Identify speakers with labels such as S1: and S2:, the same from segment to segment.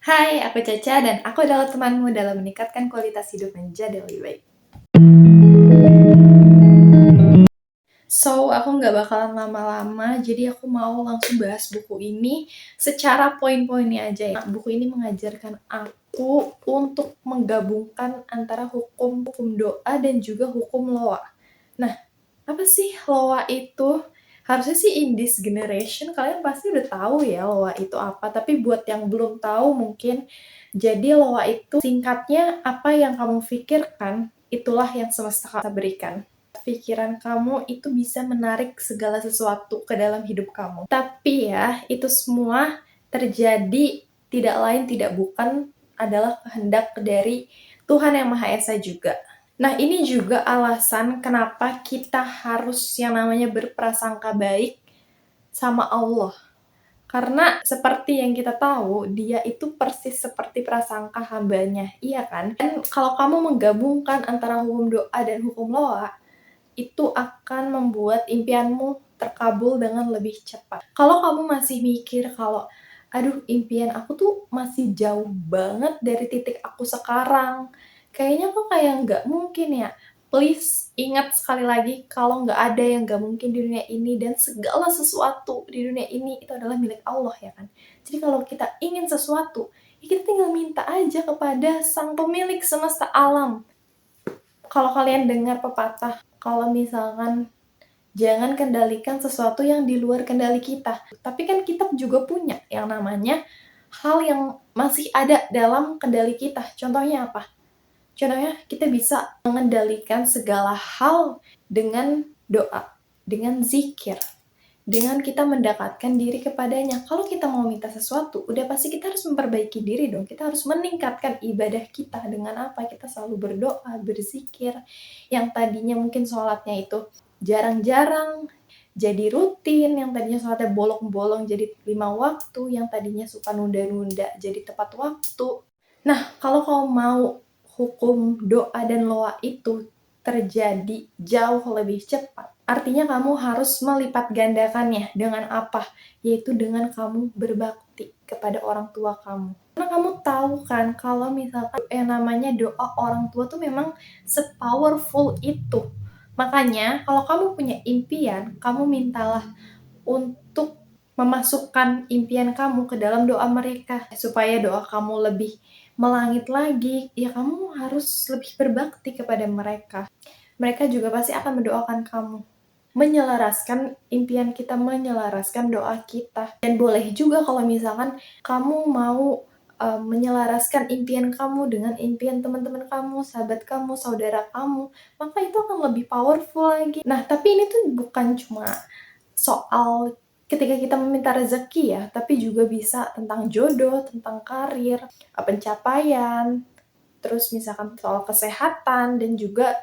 S1: Hai, aku Caca dan aku adalah temanmu dalam meningkatkan kualitas hidup menjadi lebih baik. So, aku nggak bakalan lama-lama, jadi aku mau langsung bahas buku ini secara poin-poinnya aja ya. Buku ini mengajarkan aku untuk menggabungkan antara hukum doa dan juga hukum loa. Nah, apa sih loa itu? Harusnya sih in this generation kalian pasti udah tahu ya loa itu apa, tapi buat yang belum tahu mungkin, jadi loa itu singkatnya apa yang kamu pikirkan, itulah yang semesta berikan. Pikiran kamu itu bisa menarik segala sesuatu ke dalam hidup kamu. Tapi ya, itu semua terjadi tidak lain tidak bukan adalah kehendak dari Tuhan Yang Maha Esa juga. Nah, ini juga alasan kenapa kita harus yang namanya berprasangka baik sama Allah. Karena seperti yang kita tahu, dia itu persis seperti prasangka hambanya, iya kan? Dan kalau kamu menggabungkan antara hukum doa dan hukum loa, itu akan membuat impianmu terkabul dengan lebih cepat. Kalau kamu masih mikir kalau, aduh impian aku tuh masih jauh banget dari titik aku sekarang, kayaknya kok kayak nggak mungkin ya. Please ingat sekali lagi kalau nggak ada yang nggak mungkin di dunia ini dan segala sesuatu di dunia ini itu adalah milik Allah ya kan. Jadi kalau kita ingin sesuatu, ya kita tinggal minta aja kepada sang pemilik semesta alam. Kalau kalian dengar pepatah, kalau misalkan jangan kendalikan sesuatu yang di luar kendali kita. Tapi kan kita juga punya yang namanya hal yang masih ada dalam kendali kita. Contohnya apa? Contohnya kita bisa mengendalikan segala hal dengan doa, dengan zikir, dengan kita mendekatkan diri kepadanya. Kalau kita mau minta sesuatu, udah pasti kita harus memperbaiki diri dong. Kita harus meningkatkan ibadah kita dengan apa? Kita selalu berdoa, berzikir. Yang tadinya mungkin sholatnya itu jarang-jarang, jadi rutin. Yang tadinya sholatnya bolong-bolong jadi 5 waktu. Yang tadinya suka nunda-nunda jadi tepat waktu. Nah, kalau kamu mau hukum doa dan loa itu terjadi jauh lebih cepat, artinya kamu harus melipat gandakannya dengan apa? Yaitu dengan kamu berbakti kepada orang tua kamu. Karena kamu tahu kan kalau misalkan yang namanya doa orang tua tuh memang se-powerful itu. Makanya kalau kamu punya impian, kamu mintalah untuk memasukkan impian kamu ke dalam doa mereka supaya doa kamu lebih melangit lagi. Ya kamu harus lebih berbakti kepada mereka. Mereka juga pasti akan mendoakan kamu, menyelaraskan impian kita, menyelaraskan doa kita. Dan boleh juga kalau misalkan kamu mau menyelaraskan impian kamu dengan impian teman-teman kamu, sahabat kamu, saudara kamu, maka itu akan lebih powerful lagi. Nah, tapi ini tuh bukan cuma soal ketika kita meminta rezeki ya, tapi juga bisa tentang jodoh, tentang karir, pencapaian, terus misalkan soal kesehatan dan juga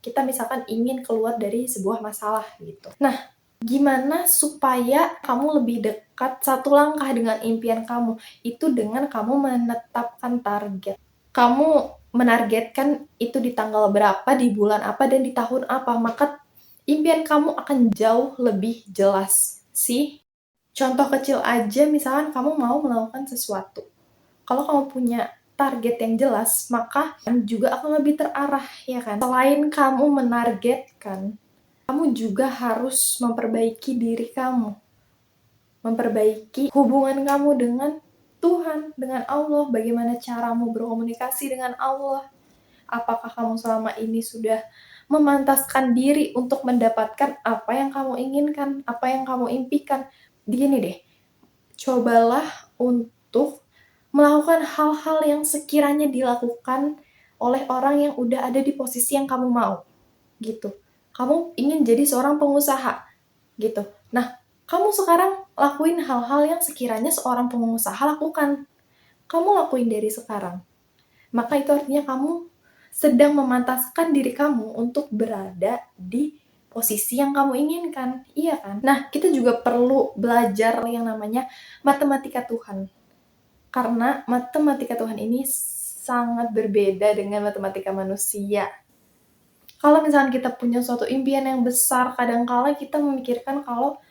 S1: kita misalkan ingin keluar dari sebuah masalah gitu. Nah, gimana supaya kamu lebih dekat satu langkah dengan impian kamu? Itu dengan kamu menetapkan target. Kamu menargetkan itu di tanggal berapa, di bulan apa, dan di tahun apa, maka impian kamu akan jauh lebih jelas sih. Contoh kecil aja, misalkan kamu mau melakukan sesuatu. Kalau kamu punya target yang jelas, maka juga akan lebih terarah, ya kan? Selain kamu menargetkan, kamu juga harus memperbaiki diri kamu. Memperbaiki hubungan kamu dengan Tuhan, dengan Allah. Bagaimana caramu berkomunikasi dengan Allah. Apakah kamu selama ini sudah memantaskan diri untuk mendapatkan apa yang kamu inginkan, apa yang kamu impikan. Begini deh, cobalah untuk melakukan hal-hal yang sekiranya dilakukan oleh orang yang udah ada di posisi yang kamu mau, gitu. Kamu ingin jadi seorang pengusaha, gitu. Nah, kamu sekarang lakuin hal-hal yang sekiranya seorang pengusaha lakukan. Kamu lakuin dari sekarang. Maka itu artinya kamu sedang memantaskan diri kamu untuk berada di posisi yang kamu inginkan, iya kan? Nah, kita juga perlu belajar yang namanya matematika Tuhan. Karena matematika Tuhan ini sangat berbeda dengan matematika manusia. Kalau misalnya kita punya suatu impian yang besar, kadang-kala kita memikirkan kalau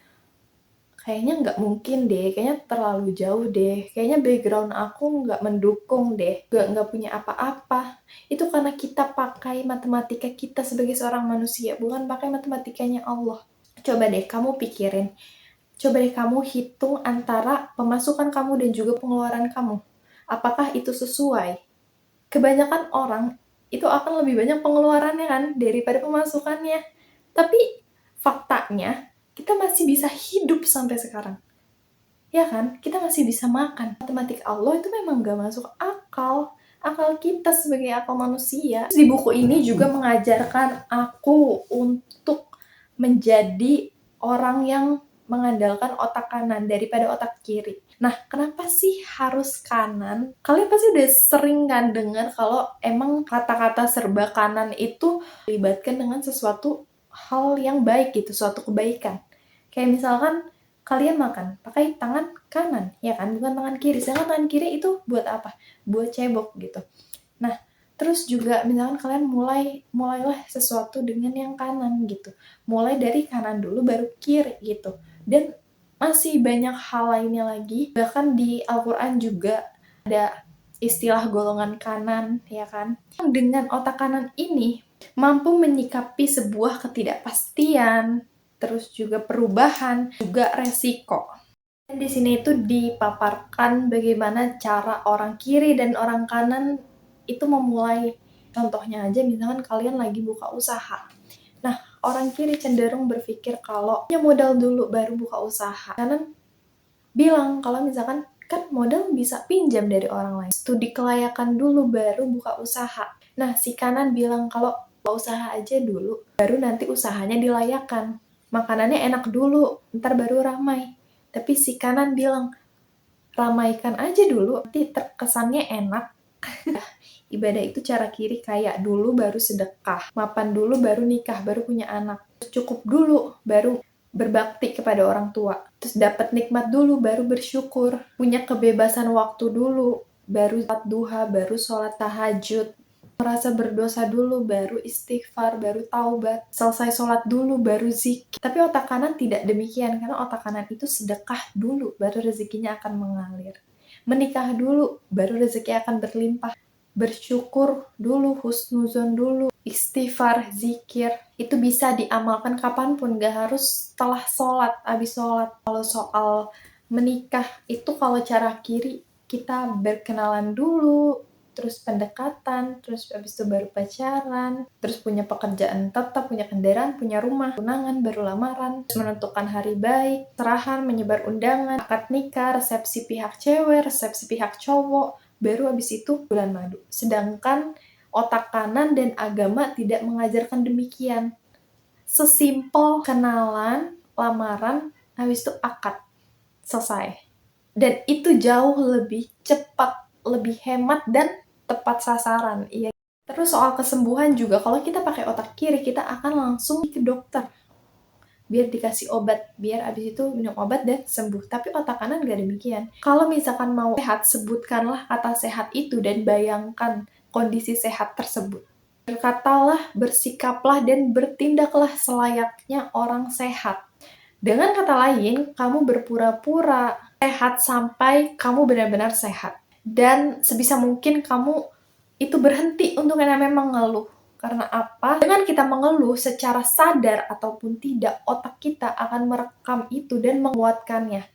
S1: kayaknya nggak mungkin deh, kayaknya terlalu jauh deh, kayaknya background aku nggak mendukung deh, nggak punya apa-apa. Itu karena kita pakai matematika kita sebagai seorang manusia, bukan pakai matematikanya Allah. Coba deh kamu pikirin, coba deh kamu hitung antara pemasukan kamu dan juga pengeluaran kamu. Apakah itu sesuai? Kebanyakan orang itu akan lebih banyak pengeluarannya kan daripada pemasukannya. Tapi faktanya kita masih bisa hidup sampai sekarang. Ya kan? Kita masih bisa makan. Matematik Allah itu memang gak masuk akal. Akal kita sebagai akal manusia. Di buku ini juga mengajarkan aku untuk menjadi orang yang mengandalkan otak kanan daripada otak kiri. Nah, kenapa sih harus kanan? Kalian pasti udah sering kan dengar kalau emang kata-kata serba kanan itu dilibatkan dengan sesuatu hal yang baik gitu, suatu kebaikan. Kayak misalkan kalian makan pakai tangan kanan, ya kan? Bukan tangan kiri. Sedangkan tangan kiri itu buat apa? Buat cebok gitu. Nah, terus juga misalkan kalian mulailah sesuatu dengan yang kanan gitu. Mulai dari kanan dulu baru kiri gitu. Dan masih banyak hal lainnya lagi. Bahkan di Al-Qur'an juga ada istilah golongan kanan, ya kan? Dengan otak kanan ini mampu menyikapi sebuah ketidakpastian, terus juga perubahan, juga resiko. Dan di sini itu dipaparkan bagaimana cara orang kiri dan orang kanan itu memulai. Contohnya aja misalkan kalian lagi buka usaha. Nah, orang kiri cenderung berpikir kalau punya modal dulu baru buka usaha. Kanan bilang kalau misalkan kan modal bisa pinjam dari orang lain. Studi kelayakan dulu baru buka usaha. Nah, si kanan bilang kalau buka usaha aja dulu, baru nanti usahanya dilayakan. Makanannya enak dulu, ntar baru ramai. Tapi si kanan bilang, ramaikan aja dulu, nanti terkesannya enak. Ibadah itu cara kiri, kayak dulu baru sedekah, mapan dulu baru nikah, baru punya anak. Cukup dulu baru berbakti kepada orang tua. Terus dapat nikmat dulu baru bersyukur. Punya kebebasan waktu dulu baru sholat duha, baru sholat tahajud. Merasa berdosa dulu baru istighfar, baru taubat. Selesai sholat dulu baru zikir. Tapi otak kanan tidak demikian, karena otak kanan itu sedekah dulu baru rezekinya akan mengalir. Menikah dulu baru rezeki akan berlimpah. Bersyukur dulu, husnuzon dulu, istighfar, zikir, itu bisa diamalkan kapanpun, gak harus setelah sholat, abis sholat. Kalau soal menikah, itu kalau cara kiri, kita berkenalan dulu, terus pendekatan, terus abis itu baru pacaran, terus punya pekerjaan tetap, punya kendaraan, punya rumah, tunangan, baru lamaran, terus menentukan hari baik, serahan, menyebar undangan, akad nikah, resepsi pihak cewek, resepsi pihak cowok, baru habis itu bulan madu. Sedangkan otak kanan dan agama tidak mengajarkan demikian. Sesimpel kenalan, lamaran, habis itu akad. Selesai. Dan itu jauh lebih cepat, lebih hemat, dan tepat sasaran. Iya. Terus soal kesembuhan juga, kalau kita pakai otak kiri, kita akan langsung ke dokter. Biar dikasih obat, biar abis itu minum obat dan sembuh. Tapi otak kanan gak demikian. Kalau misalkan mau sehat, sebutkanlah kata sehat itu dan bayangkan kondisi sehat tersebut. Berkatalah, bersikaplah, dan bertindaklah selayaknya orang sehat. Dengan kata lain, kamu berpura-pura sehat sampai kamu benar-benar sehat. Dan sebisa mungkin kamu itu berhenti untuk yang namanya mengeluh. Karena apa? Dengan kita mengeluh secara sadar ataupun tidak, otak kita akan merekam itu dan menguatkannya.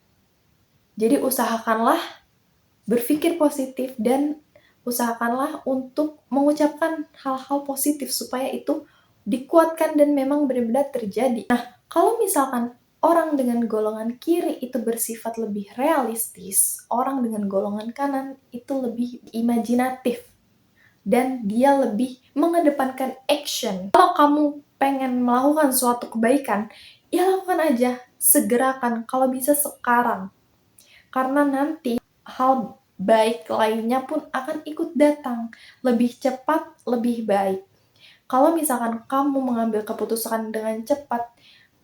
S1: Jadi usahakanlah berpikir positif dan usahakanlah untuk mengucapkan hal-hal positif supaya itu dikuatkan dan memang benar-benar terjadi. Nah, kalau misalkan orang dengan golongan kiri itu bersifat lebih realistis, orang dengan golongan kanan itu lebih imajinatif. Dan dia lebih mengedepankan action. Kalau kamu pengen melakukan suatu kebaikan, ya lakukan aja, segerakan, kalau bisa sekarang. Karena nanti hal baik lainnya pun akan ikut datang. Lebih cepat, lebih baik. Kalau misalkan kamu mengambil keputusan dengan cepat,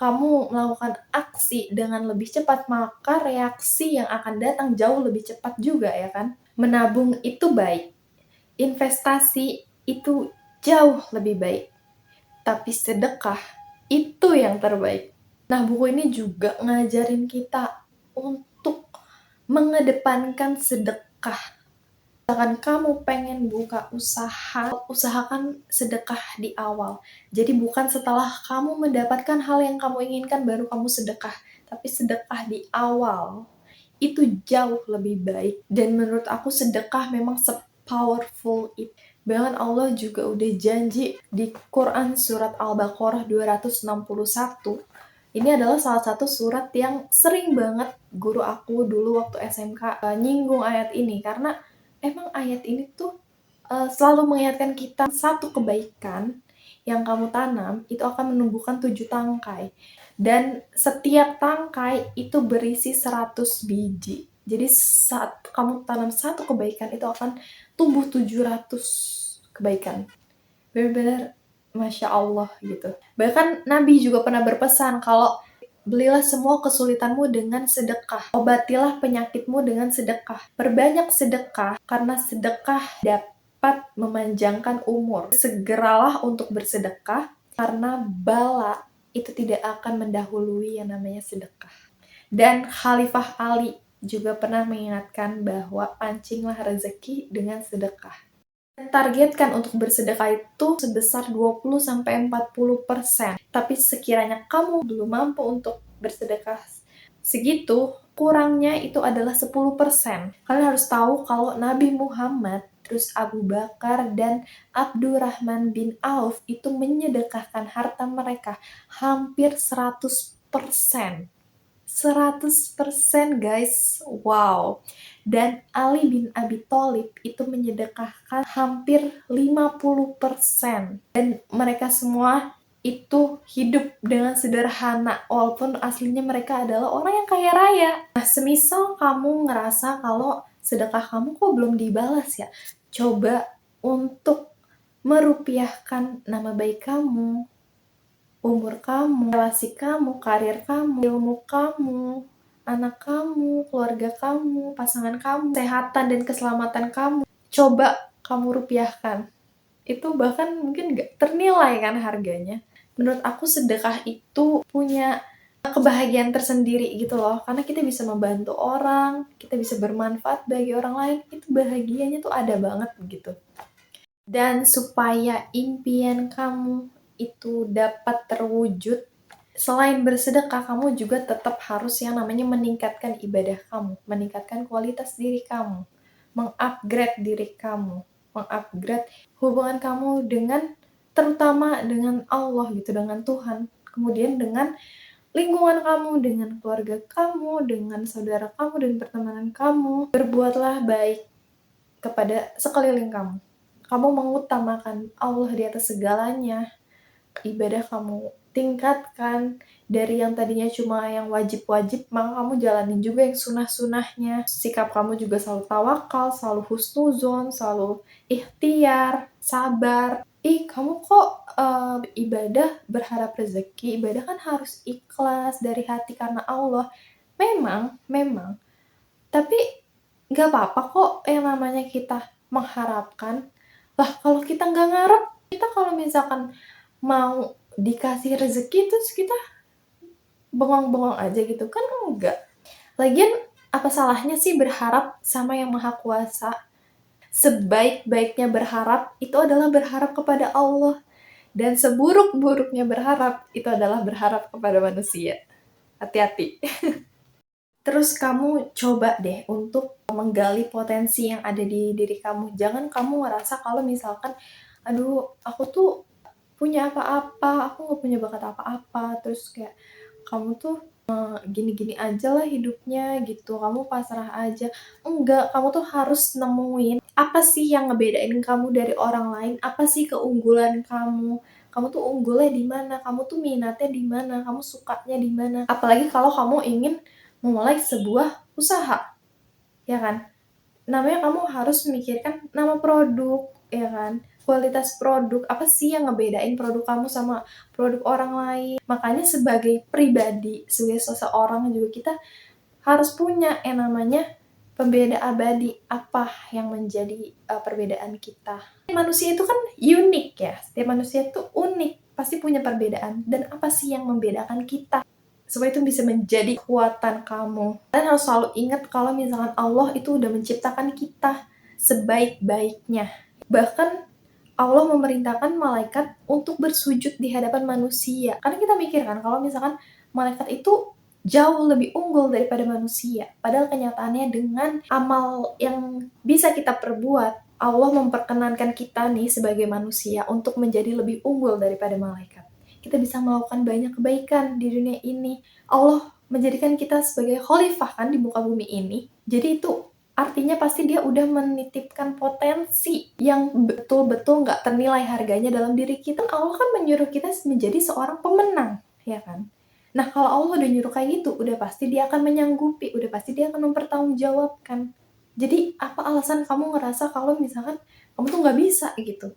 S1: kamu melakukan aksi dengan lebih cepat, maka reaksi yang akan datang jauh lebih cepat juga, ya kan? Menabung itu baik. Investasi itu jauh lebih baik. Tapi sedekah itu yang terbaik. Nah, buku ini juga ngajarin kita untuk mengedepankan sedekah. Misalkan kamu pengen buka usaha, usahakan sedekah di awal. Jadi bukan setelah kamu mendapatkan hal yang kamu inginkan baru kamu sedekah, tapi sedekah di awal. Itu jauh lebih baik. Dan menurut aku sedekah memang se-powerful itu. Bahkan Allah juga udah janji di Quran surat Al-Baqarah 261. Ini adalah salah satu surat yang sering banget guru aku dulu waktu SMK nyinggung ayat ini. Karena emang ayat ini tuh selalu mengingatkan kita satu kebaikan yang kamu tanam itu akan menumbuhkan 7 tangkai. Dan setiap tangkai itu berisi 100 biji. Jadi saat kamu tanam satu kebaikan itu akan tumbuh 700 kebaikan. Benar-benar Masya Allah gitu. Bahkan Nabi juga pernah berpesan kalau belilah semua kesulitanmu dengan sedekah. Obatilah penyakitmu dengan sedekah. Perbanyak sedekah karena sedekah dapat memanjangkan umur. Segeralah untuk bersedekah karena bala itu tidak akan mendahului yang namanya sedekah. Dan Khalifah Ali juga pernah mengingatkan bahwa pancinglah rezeki dengan sedekah. Targetkan untuk bersedekah itu sebesar 20-40%. Tapi sekiranya kamu belum mampu untuk bersedekah segitu, kurangnya itu adalah 10%. Kalian harus tahu kalau Nabi Muhammad, terus Abu Bakar, dan Abdurrahman bin Auf itu menyedekahkan harta mereka hampir 100%. 100% guys, wow. Dan Ali bin Abi Thalib itu menyedekahkan hampir 50%. Dan mereka semua itu hidup dengan sederhana, walaupun aslinya mereka adalah orang yang kaya raya. Nah, semisal kamu ngerasa kalau sedekah kamu kok belum dibalas ya, coba untuk merupiahkan nama baik kamu, umur kamu, relasi kamu, karir kamu, ilmu kamu, anak kamu, keluarga kamu, pasangan kamu, kesehatan dan keselamatan kamu. Coba kamu rupiahkan. Itu bahkan mungkin gak ternilai kan harganya. Menurut aku sedekah itu punya kebahagiaan tersendiri gitu loh. Karena kita bisa membantu orang, kita bisa bermanfaat bagi orang lain. Itu bahagianya tuh ada banget gitu. Dan supaya impian kamu itu dapat terwujud, selain bersedekah, kamu juga tetap harus yang namanya meningkatkan ibadah kamu, meningkatkan kualitas diri kamu, mengupgrade diri kamu, mengupgrade hubungan kamu dengan, terutama dengan Allah gitu, dengan Tuhan, kemudian dengan lingkungan kamu, dengan keluarga kamu, dengan saudara kamu, dan pertemanan kamu. Berbuatlah baik kepada sekeliling kamu. Kamu mengutamakan Allah di atas segalanya. Ibadah kamu tingkatkan dari yang tadinya cuma yang wajib-wajib, maka kamu jalanin juga yang sunah-sunahnya. Sikap kamu juga selalu tawakal, selalu husnuzon, selalu ikhtiar, sabar. Kamu kok ibadah berharap rezeki? Ibadah kan harus ikhlas dari hati karena Allah. Memang. Tapi nggak apa-apa kok yang namanya kita mengharapkan. Lah kalau kita nggak ngarep, kita kalau misalkan mau dikasih rezeki terus kita bengong-bengong aja gitu kan enggak. Lagian apa salahnya sih berharap sama yang maha kuasa? Sebaik-baiknya berharap itu adalah berharap kepada Allah. Dan seburuk-buruknya berharap itu adalah berharap kepada manusia. Hati-hati. Terus kamu coba deh untuk menggali potensi yang ada di diri kamu. Jangan kamu ngerasa kalau misalkan, aduh aku tuh punya apa-apa, aku nggak punya bakat apa-apa. Terus kayak kamu tuh gini-gini aja lah hidupnya gitu, kamu pasrah aja. Enggak, kamu tuh harus nemuin apa sih yang ngebedain kamu dari orang lain, apa sih keunggulan kamu tuh unggulnya di mana, kamu tuh minatnya di mana, kamu sukanya di mana. Apalagi kalau kamu ingin memulai sebuah usaha, ya kan? Namanya kamu harus memikirkan nama produk, ya kan? Kualitas produk, apa sih yang ngebedain produk kamu sama produk orang lain. Makanya sebagai pribadi, sebagai seseorang juga kita harus punya yang namanya pembeda abadi, apa yang menjadi perbedaan kita. Manusia itu kan unik ya, setiap manusia itu unik, pasti punya perbedaan. Dan apa sih yang membedakan kita supaya itu bisa menjadi kekuatan kamu. Kalian harus selalu ingat kalau misalkan Allah itu udah menciptakan kita sebaik-baiknya. Bahkan Allah memerintahkan malaikat untuk bersujud di hadapan manusia. Karena kita mikir kan kalau misalkan malaikat itu jauh lebih unggul daripada manusia. Padahal kenyataannya dengan amal yang bisa kita perbuat, Allah memperkenankan kita nih sebagai manusia untuk menjadi lebih unggul daripada malaikat. Kita bisa melakukan banyak kebaikan di dunia ini. Allah menjadikan kita sebagai khalifah kan di muka bumi ini. Jadi itu artinya pasti dia udah menitipkan potensi yang betul-betul nggak ternilai harganya dalam diri kita. Allah kan menyuruh kita menjadi seorang pemenang, ya kan? Nah, kalau Allah udah nyuruh kayak gitu, udah pasti dia akan menyanggupi, udah pasti dia akan mempertanggungjawabkan. Jadi, apa alasan kamu ngerasa kalau misalkan kamu tuh nggak bisa gitu?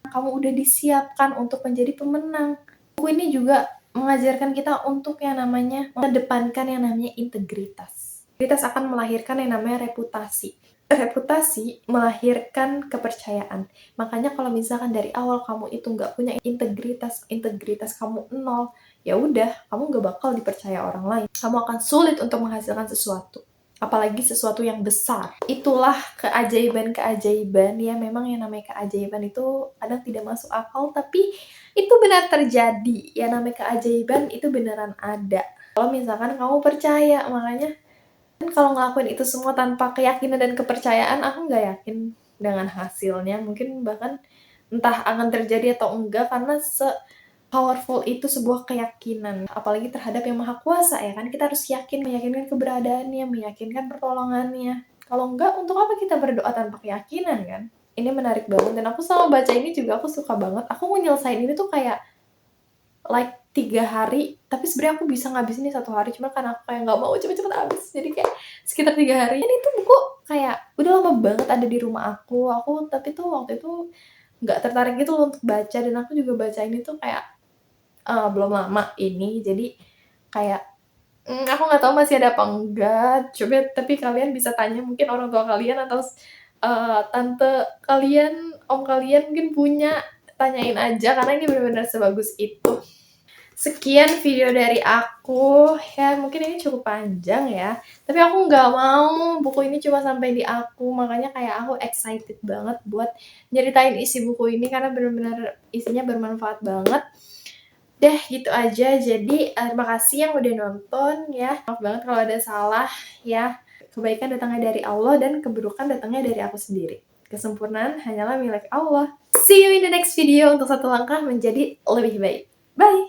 S1: Kamu udah disiapkan untuk menjadi pemenang. Buku ini juga mengajarkan kita untuk yang namanya mengedepankan yang namanya integritas. Integritas akan melahirkan yang namanya reputasi. Reputasi melahirkan kepercayaan. Makanya kalau misalkan dari awal kamu itu nggak punya integritas kamu nol, ya udah, kamu nggak bakal dipercaya orang lain. Kamu akan sulit untuk menghasilkan sesuatu. Apalagi sesuatu yang besar. Itulah keajaiban-keajaiban ya, memang yang namanya keajaiban itu kadang tidak masuk akal, tapi itu benar terjadi. Ya namanya keajaiban itu beneran ada. Kalau misalkan kamu percaya, makanya kan kalau ngelakuin itu semua tanpa keyakinan dan kepercayaan, aku nggak yakin dengan hasilnya. Mungkin bahkan entah akan terjadi atau enggak, karena powerful itu sebuah keyakinan, apalagi terhadap yang maha kuasa ya kan, kita harus yakin, meyakinkan keberadaannya, meyakinkan pertolongannya. Kalau enggak, untuk apa kita berdoa tanpa keyakinan kan? Ini menarik banget, dan aku selama baca ini juga aku suka banget. Aku nyelesain ini tuh kayak 3 hari, tapi sebenarnya aku bisa ngabisin ini 1 hari, cuma karena aku kayak nggak mau cepet-cepet habis, jadi kayak sekitar 3 hari. Ini tuh buku kayak udah lama banget ada di rumah aku tapi tuh waktu itu nggak tertarik gitu loh untuk baca, dan aku juga baca ini tuh kayak belum lama ini, jadi kayak aku nggak tahu masih ada apa enggak, coba tapi kalian bisa tanya mungkin orang tua kalian atau tante kalian, om kalian mungkin punya, tanyain aja karena ini benar-benar sebagus itu. Sekian video dari aku, ya mungkin ini cukup panjang ya, tapi aku nggak mau buku ini cuma sampai di aku, makanya kayak aku excited banget buat nyeritain isi buku ini karena benar-benar isinya bermanfaat banget. Deh gitu aja, jadi terima kasih yang udah nonton ya, maaf banget kalau ada salah ya. Kebaikan datangnya dari Allah dan keburukan datangnya dari aku sendiri. Kesempurnaan hanyalah milik Allah. See you in the next video untuk satu langkah menjadi lebih baik. Bye!